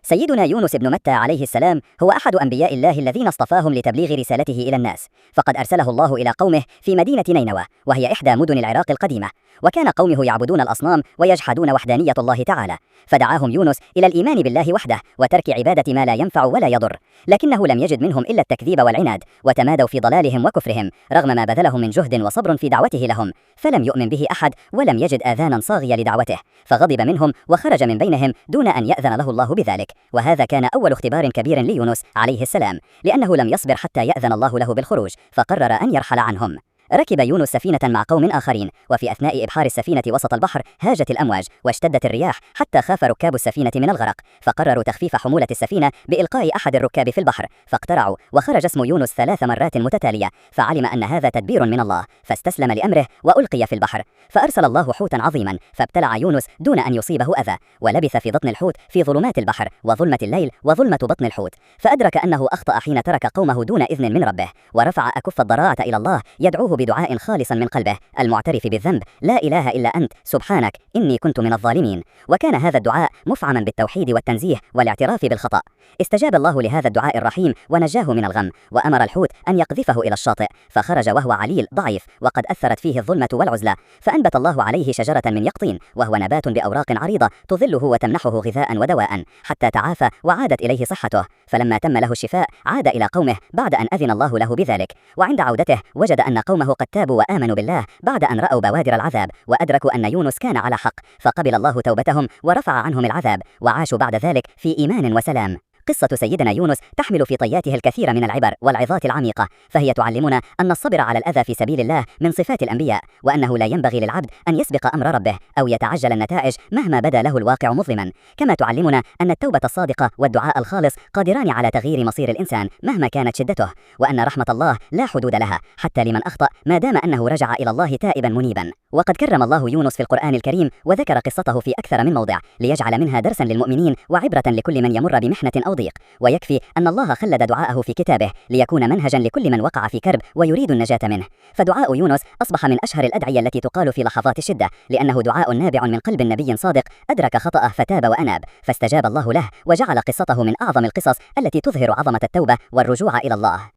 سيدنا يونس بن متى عليه السلام هو أحد أنبياء الله الذين اصطفاهم لتبليغ رسالته إلى الناس، فقد أرسله الله إلى قومه في مدينة نينوى، وهي إحدى مدن العراق القديمة، وكان قومه يعبدون الأصنام ويجحدون وحدانية الله تعالى، فدعاهم يونس إلى الإيمان بالله وحده وترك عبادة ما لا ينفع ولا يضر، لكنه لم يجد منهم إلا التكذيب والعناد، وتمادوا في ضلالهم وكفرهم رغم ما بذلهم من جهد وصبر في دعوته لهم، فلم يؤمن به أحد ولم يجد آذانا صاغية لدعوته، فغضب منهم وخرج من بينهم دون أن يأذن له الله بذلك. وهذا كان أول اختبار كبير ليونس عليه السلام، لأنه لم يصبر حتى يأذن الله له بالخروج، فقرر أن يرحل عنهم. ركب يونس سفينة مع قوم آخرين، وفي أثناء إبحار السفينة وسط البحر هاجت الأمواج واشتدت الرياح حتى خاف ركاب السفينة من الغرق، فقرروا تخفيف حمولة السفينة بإلقاء أحد الركاب في البحر، فاقترعوا وخرج اسم يونس 3 مرات متتالية، فعلم أن هذا تدبير من الله، فاستسلم لأمره وألقي في البحر، فأرسل الله حوتا عظيما فابتلع يونس دون أن يصيبه أذى، ولبث في بطن الحوت في ظلمات البحر وظلمة الليل وظلمة بطن الحوت، فأدرك أنه أخطأ حين ترك قومه دون إذن من ربه، ورفع أكف الضراعة إلى الله يدعوه بدعاء خالصا من قلبه المعترف بالذنب: لا إله إلا أنت سبحانك إني كنت من الظالمين. وكان هذا الدعاء مفعما بالتوحيد والتنزيه والاعتراف بالخطأ. استجاب الله لهذا الدعاء الرحيم ونجاه من الغم، وأمر الحوت أن يقذفه إلى الشاطئ، فخرج وهو عليل ضعيف وقد أثرت فيه الظلمة والعزلة، فأنبت الله عليه شجرة من يقطين، وهو نبات بأوراق عريضة تظله وتمنحه غذاء ودواء حتى تعافى وعادت إليه صحته، فلما تم له الشفاء عاد إلى قومه بعد أن أذن الله له بذلك، وعند عودته وجد أن قومه قد تابوا وآمنوا بالله بعد أن رأوا بوادر العذاب، وأدركوا أن يونس كان على حق، فقبل الله توبتهم ورفع عنهم العذاب، وعاشوا بعد ذلك في إيمان وسلام. قصة سيدنا يونس تحمل في طياتها الكثير من العبر والعظات العميقة، فهي تعلمنا أن الصبر على الأذى في سبيل الله من صفات الأنبياء، وأنه لا ينبغي للعبد أن يسبق أمر ربه أو يتعجل النتائج مهما بدا له الواقع مظلما، كما تعلمنا أن التوبة الصادقة والدعاء الخالص قادران على تغيير مصير الإنسان مهما كانت شدته، وأن رحمة الله لا حدود لها حتى لمن أخطأ ما دام أنه رجع إلى الله تائبا منيبا. وقد كرم الله يونس في القرآن الكريم وذكر قصته في أكثر من موضع ليجعل منها درسا للمؤمنين وعبرة لكل من يمر بمحنة أو ضيق، ويكفي أن الله خلد دعاءه في كتابه ليكون منهجا لكل من وقع في كرب ويريد النجاة منه، فدعاء يونس أصبح من أشهر الأدعية التي تقال في لحظات الشدة، لأنه دعاء نابع من قلب نبي صادق أدرك خطأه فتاب وأناب، فاستجاب الله له وجعل قصته من أعظم القصص التي تظهر عظمة التوبة والرجوع إلى الله.